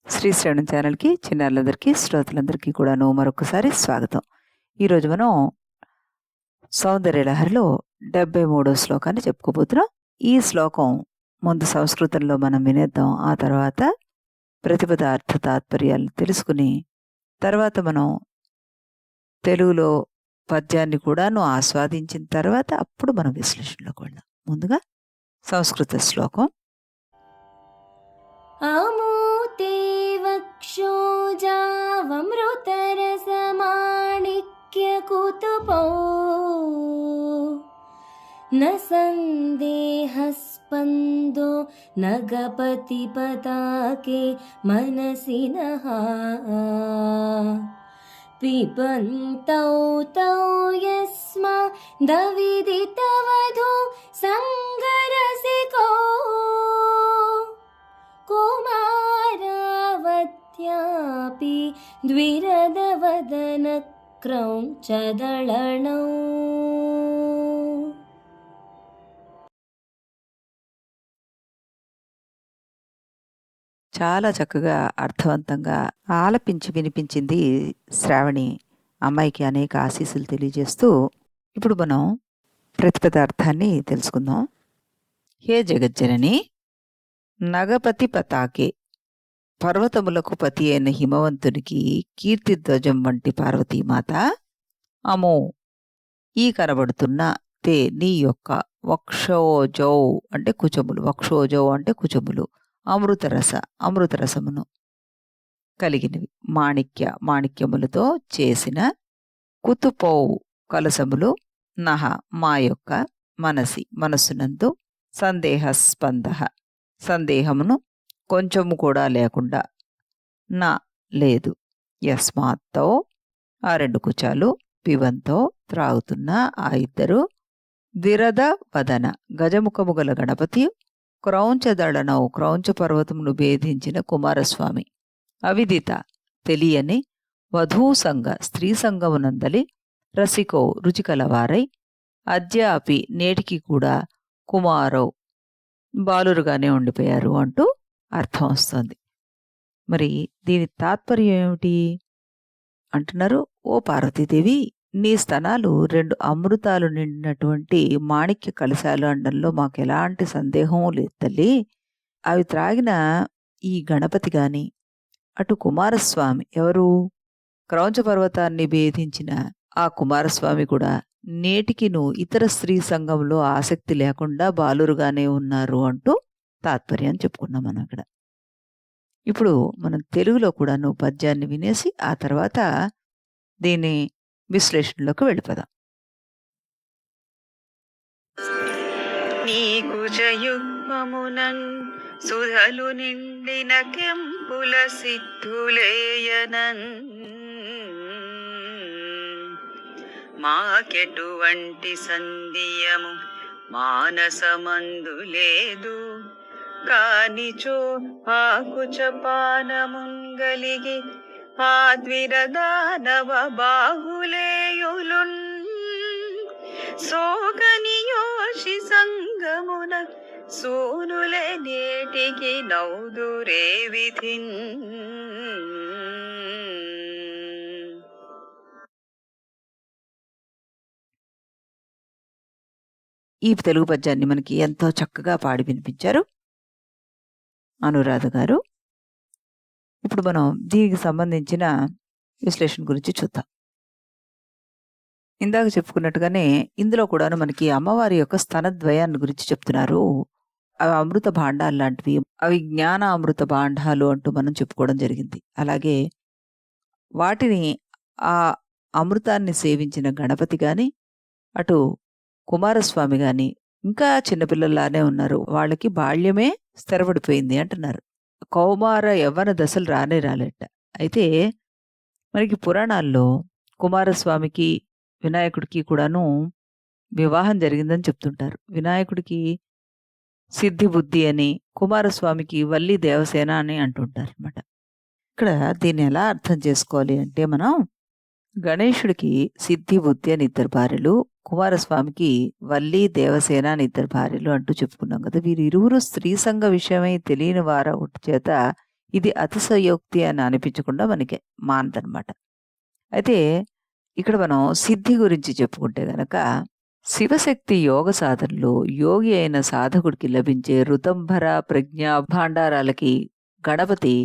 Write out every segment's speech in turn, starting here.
శ్రీ శ్రవణం ఛానల్‌కి చిన్నారులందరికీ, శ్రోతలందరికీ కూడాను మరొకసారి స్వాగతం. ఈరోజు మనం సౌందర్యలహరిలో 73వ శ్లోకాన్ని చెప్పుకోబోతున్నాం. ఈ శ్లోకం ముందు సంస్కృతంలో మనం వినేద్దాం. ఆ తర్వాత ప్రతిపద అర్థ తాత్పర్యాలను తెలుసుకుని, తర్వాత మనం తెలుగులో పద్యాన్ని కూడాను ఆస్వాదించిన తర్వాత అప్పుడు మనం విశ్లేషణలోకి వెళ్దాం. ముందుగా సంస్కృత శ్లోకం. अमूते वक्षोजावमृतरसमाणिक्यकुतुपौ न सन्देहस्पन्दो नगपतिपताके मनसि नः पिबन्तौ तौ यस्मा दविदितवधू सङ्गरसिको कुमारावत्यापि द्विरदवदनक्रौञ्चदळनौ. చాలా చక్కగా అర్థవంతంగా ఆలపించి వినిపించింది శ్రావణి. అమ్మాయికి అనేక ఆశీస్సులు తెలియజేస్తూ ఇప్పుడు మనం ప్రతిపద అర్థాన్ని తెలుసుకుందాం. హే జగజ్జనని, నగపతి పతాకే, పర్వతములకు పతి అయిన హిమవంతునికి కీర్తిధ్వజం వంటి పార్వతీమాత, అమో ఈ కనబడుతున్న తే నీ యొక్క వక్షోజౌ అంటే కుచములు, వక్షోజౌ అంటే కుచములు, అమృతరసమును కలిగినవి, మాణిక్యములతో చేసిన, కుతుపౌ కలసములు, నహ మా యొక్క, మనస్సునందు, సందేహస్పంద సందేహమును కొంచెము కూడా లేకుండా, నా లేదు, యస్మాత్తో ఆ రెండు కుచాలు, పివంతో త్రాగుతున్న ఆ ఇద్దరు, ద్విరద వదన గజముఖము గల గణపతి, క్రౌంచదళనౌ క్రౌంచ పర్వతమును భేదించిన కుమారస్వామి, అవిదిత తెలియని, వధూసంగ స్త్రీ సంగమునందలి, రసికో రుచికలవారై, అద్యాపి నేటికి కూడా, కుమారౌ బాలురుగానే ఉండిపోయారు అంటూ అర్థం వస్తుంది. మరి దీని తాత్పర్యం ఏమిటి అంటున్నారు. ఓ పార్వతీదేవి, నీ స్తనాలు 2 అమృతాలు నిండినటువంటి మాణిక్య కలశాలు అనడంలో మాకు ఎలాంటి సందేహం లేదు తల్లి. అవి త్రాగిన ఈ గణపతి గాని, అటు కుమారస్వామి ఎవరు, క్రౌంచ పర్వతాన్ని భేదించిన ఆ కుమారస్వామి కూడా నేటికి నువ్వు ఇతర స్త్రీ సంఘంలో ఆసక్తి లేకుండా బాలురుగానే ఉన్నారు అంటూ తాత్పర్యం చెప్పుకున్నాం మనం అక్కడ. ఇప్పుడు మనం తెలుగులో కూడా నువ్వు పద్యాన్ని వినేసి ఆ తర్వాత దీని విశ్లేషణలోకి వెళ్ళిపోదాం. నీ కుజయుగ్మమునన్ సుధలు నిండిన కెంపుల సిద్ధులేయనన్, మాకెటువంటి సంధియము మానసమందు లేదు, కానిచో ఆకుచపానముంగలిగి ఆ ద్విరదానవ బాహులేయులున్, సోగనియోషి సంగమున సూనులే నేటికి నౌదురే విధిన్. ఈ తెలుగు పద్యాన్ని మనకి ఎంతో చక్కగా పాడి వినిపించారు అనురాధ గారు. ఇప్పుడు మనం దీనికి సంబంధించిన విశ్లేషణ గురించి చూద్దాం. ఇందాక చెప్పుకున్నట్టుగానే ఇందులో కూడాను మనకి అమ్మవారి యొక్క స్తనద్వయాన్ని గురించి చెప్తున్నారు. అవి అమృత భాండాలు లాంటివి, అవి జ్ఞాన అమృత భాండాలు అంటూ మనం చెప్పుకోవడం జరిగింది. అలాగే వాటిని ఆ అమృతాన్ని సేవించిన గణపతి గాని, అటు కుమారస్వామి గాని ఇంకా చిన్నపిల్లల్లానే ఉన్నారు. వాళ్ళకి బాల్యమే స్థిరపడిపోయింది అంటున్నారు. కౌమార యవ్వన దశలు రానే రాలేట. అయితే మనకి పురాణాల్లో కుమారస్వామికి వినాయకుడికి కూడాను వివాహం జరిగిందని చెప్తుంటారు. వినాయకుడికి సిద్ధి బుద్ధి అని, కుమారస్వామికి వల్లి దేవసేన అని అంటుంటారు అనమాట. ఇక్కడ దీన్ని ఎలా అర్థం చేసుకోవాలి అంటే, మనం గణేశుడికి సిద్ధి బుద్ధి అని 2 భార్యలు, కుమారస్వామికి వల్లి దేవసేన అని 2 భార్యలు అంటూ చెప్పుకున్నాం కదా. వీరిరువురు స్త్రీ సంఘ విషయమై తెలియని వారొకటి చేత ఇది అతిశయోక్తి అని అనిపించకుండా మనకి మానదనమాట. అయితే ఇక్కడ మనం సిద్ధి గురించి చెప్పుకుంటే గనక శివశక్తి యోగ సాధనలో యోగి అయిన సాధకుడికి లభించే ఋతంభర ప్రజ్ఞా భాండారాలకి గణపతి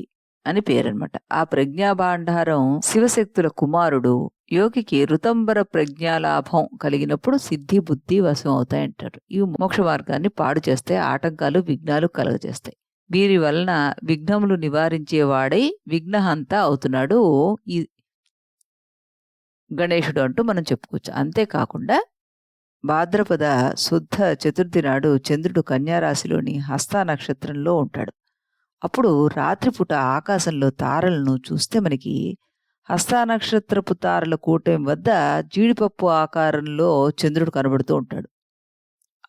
అని పేరనమాట. ఆ ప్రజ్ఞా భాండారం శివశక్తుల కుమారుడు. యోగికి ఋతంబర ప్రజ్ఞాలాభం కలిగినప్పుడు సిద్ధి బుద్ధి వశం అవుతాయంటారు. ఇవి మోక్ష మార్గాన్ని పాడు చేస్తాయి, ఆటంకాలు విఘ్నాలు కలుగజేస్తాయి. వీరి వలన విఘ్నములు నివారించేవాడై విఘ్నహంత అవుతున్నాడు ఈ గణేశుడు అంటూ మనం చెప్పుకోవచ్చు. అంతేకాకుండా భాద్రపద శుద్ధ చతుర్థి నాడు చంద్రుడు కన్యారాశిలోని హస్త నక్షత్రంలో ఉంటాడు. అప్పుడు రాత్రిపూట ఆకాశంలో తారలను చూస్తే మనకి హస్త నక్షత్రపు తారల కూటమి వద్ద జీడిపప్పు ఆకారంలో చంద్రుడు కనబడుతూ ఉంటాడు.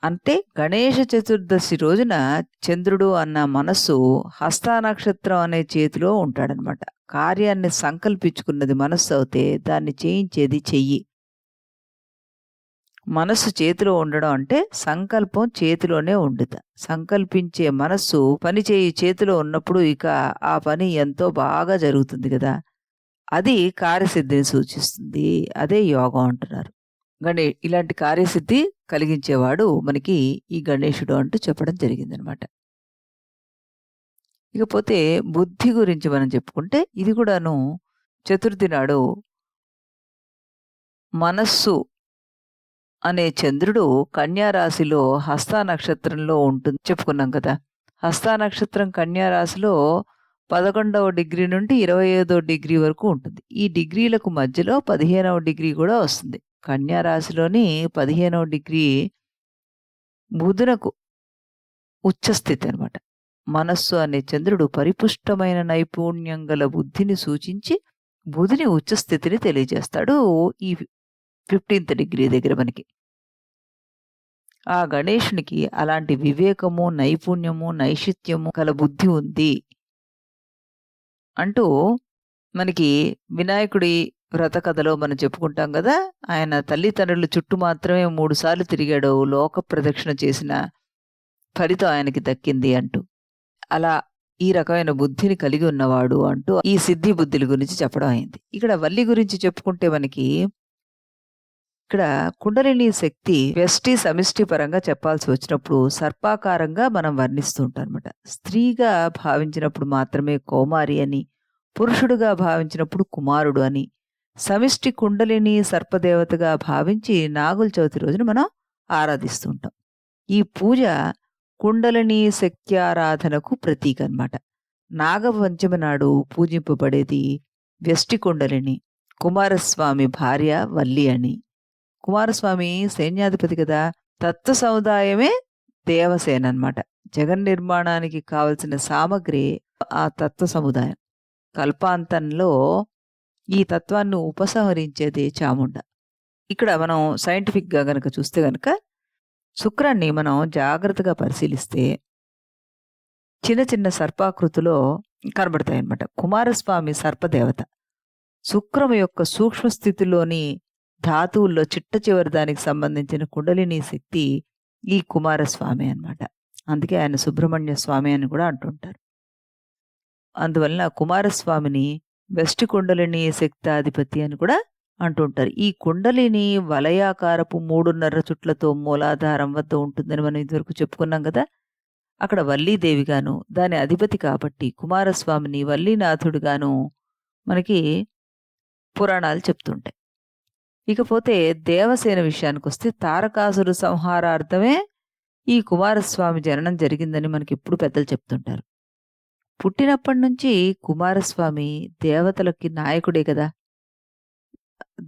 అంటే గణేష చతుర్దశి రోజున చంద్రుడు అన్న మనస్సు హస్త నక్షత్రం అనే చేతిలో ఉంటాడనమాట. కార్యాన్ని సంకల్పించుకున్నది మనస్సు అవుతే దాన్ని చేయించేది చెయ్యి. మనస్సు చేతిలో ఉండడం అంటే సంకల్పం చేతిలోనే ఉండుట. సంకల్పించే మనస్సు పని చేయి చేతిలో ఉన్నప్పుడు ఇక ఆ పని ఎంతో బాగా జరుగుతుంది కదా. అది కార్యసిద్ధిని సూచిస్తుంది. అదే యోగం అంటున్నారు. ఇలాంటి కార్యసిద్ధి కలిగించేవాడు మనకి ఈ గణేశుడు అంటూ చెప్పడం జరిగిందనమాట. ఇకపోతే బుద్ధి గురించి మనం చెప్పుకుంటే ఇది కూడాను చతుర్థి నాడు మనస్సు అనే చంద్రుడు కన్యారాశిలో హస్త నక్షత్రంలో ఉంటుంది చెప్పుకున్నాం కదా. హస్త నక్షత్రం కన్యారాశిలో 11వ డిగ్రీ నుండి 25వ డిగ్రీ వరకు ఉంటుంది. ఈ డిగ్రీలకు మధ్యలో 15వ డిగ్రీ కూడా వస్తుంది. కన్యారాశిలోని 15వ డిగ్రీ బుధునకు ఉచ్చస్థితి అనమాట. మనస్సు అనే చంద్రుడు పరిపుష్టమైన నైపుణ్యం గల బుద్ధిని సూచించి బుధుని ఉచ్చస్థితిని తెలియజేస్తాడు ఈ 15th డిగ్రీ దగ్గర మనకి. ఆ గణేశునికి అలాంటి వివేకము, నైపుణ్యము, నైషిత్యము కల బుద్ధి ఉంది అంటూ మనకి వినాయకుడి వ్రత కథలో మనం చెప్పుకుంటాం కదా. ఆయన తల్లిదండ్రుల చుట్టూ మాత్రమే 3 సార్లు తిరిగాడు, లోక ప్రదక్షిణ చేసిన ఫలితం ఆయనకి దక్కింది అంటూ. అలా ఈ రకమైన బుద్ధిని కలిగి ఉన్నవాడు అంటూ ఈ సిద్ధి బుద్ధుల గురించి చెప్పడం అయింది. ఇక్కడ వల్లి గురించి చెప్పుకుంటే మనకి ఇక్కడ కుండలిని శక్తి వ్యష్టి సమిష్టి పరంగా చెప్పాల్సి వచ్చినప్పుడు సర్పాకారంగా మనం వర్ణిస్తూ ఉంటాం అనమాట. స్త్రీగా భావించినప్పుడు మాత్రమే కౌమారి అని, పురుషుడుగా భావించినప్పుడు కుమారుడు అని, సమిష్టి కుండలిని సర్పదేవతగా భావించి నాగుల చవితి రోజున మనం ఆరాధిస్తూ ఉంటాం. ఈ పూజ కుండలిని శక్త్యారాధనకు ప్రతీక అనమాట. నాగపంచమి నాడు పూజింపబడేది వ్యష్టి కుండలిని, కుమారస్వామి భార్య వల్లి అని. కుమారస్వామి సైన్యాధిపతి కదా. తత్వ సముదాయమే దేవసేన అనమాట. జగన్ నిర్మాణానికి కావలసిన సామగ్రి ఆ తత్వ సముదాయం. కల్పాంతంలో ఈ తత్వాన్ని ఉపసంహరించేది చాముండ. ఇక్కడ మనం సైంటిఫిక్గా గనక చూస్తే గనక శుక్రాన్ని మనం జాగ్రత్తగా పరిశీలిస్తే చిన్న చిన్న సర్పాకృతిలో కనబడతాయి అన్నమాట. కుమారస్వామి సర్పదేవత. శుక్రము యొక్క సూక్ష్మ స్థితిలోని ధాతువుల్లో చిట్ట చివరి దానికి సంబంధించిన కుండలిని శక్తి ఈ కుమారస్వామి అన్నమాట. అందుకే ఆయన సుబ్రహ్మణ్య స్వామి అని కూడా అంటుంటారు. అందువలన కుమారస్వామిని వెష్టి కుండలిని శక్తాధిపతి అని కూడా అంటుంటారు. ఈ కుండలిని వలయాకారపు 3.5 చుట్లతో మూలాధారం వద్ద ఉంటుందని మనం ఇదివరకు చెప్పుకున్నాం కదా. అక్కడ వల్లీదేవిగాను దాని అధిపతి కాబట్టి కుమారస్వామిని వల్లీనాథుడిగాను మనకి పురాణాలు చెప్తుంటాయి. ఇకపోతే దేవసేన విషయానికి వస్తే తారకాసురు సంహారార్థమే ఈ కుమారస్వామి జననం జరిగిందని మనకి ఎప్పుడు పెద్దలు చెప్తుంటారు. పుట్టినప్పటి నుంచి కుమారస్వామి దేవతలకి నాయకుడే కదా.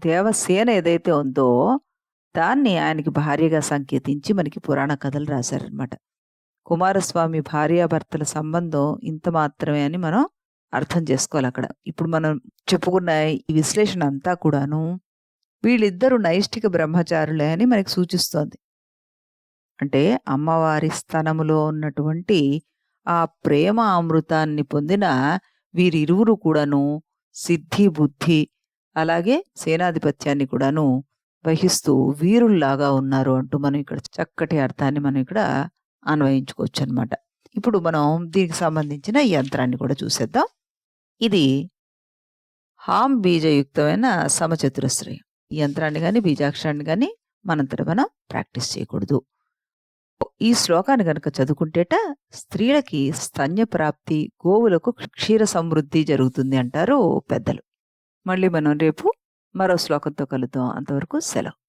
దేవసేన ఏదైతే ఉందో దాన్ని ఆయనకి భార్యగా సంకేతించి మనకి పురాణ కథలు రాశారనమాట. కుమారస్వామి భార్యాభర్తల సంబంధం ఇంత మాత్రమే అని మనం అర్థం చేసుకోవాలి అక్కడ. ఇప్పుడు మనం చెప్పుకున్న ఈ విశ్లేషణ అంతా కూడాను వీళ్ళిద్దరూ నైష్టిక బ్రహ్మచారులే అని మనకి సూచిస్తోంది. అంటే అమ్మవారి స్థానములో ఉన్నటువంటి ఆ ప్రేమ అమృతాన్ని పొందిన వీరిరువురు కూడాను సిద్ధి బుద్ధి అలాగే సేనాధిపత్యాన్ని కూడాను వహిస్తూ వీరుల్లాగా ఉన్నారు అంటూ మనం ఇక్కడ చక్కటి అర్థాన్ని మనం ఇక్కడ అన్వయించుకోవచ్చు అనమాట. ఇప్పుడు మనం దీనికి సంబంధించిన ఈ యంత్రాన్ని కూడా చూసేద్దాం. ఇది హాం బీజయుక్తమైన సమచతురస్రయం. ఈ యంత్రాన్ని గాని, బీజాక్షరాన్ని గాని మనంతట మనం ప్రాక్టీస్ చేయకూడదు. ఈ శ్లోకాన్ని గనక చదువుకుంటేట స్త్రీలకి స్తన్య ప్రాప్తి, గోవులకు క్షీర సమృద్ధి జరుగుతుంది అంటారు పెద్దలు. మళ్ళీ మనం రేపు మరో శ్లోకంతో కలుద్దాం. అంతవరకు సెలవు.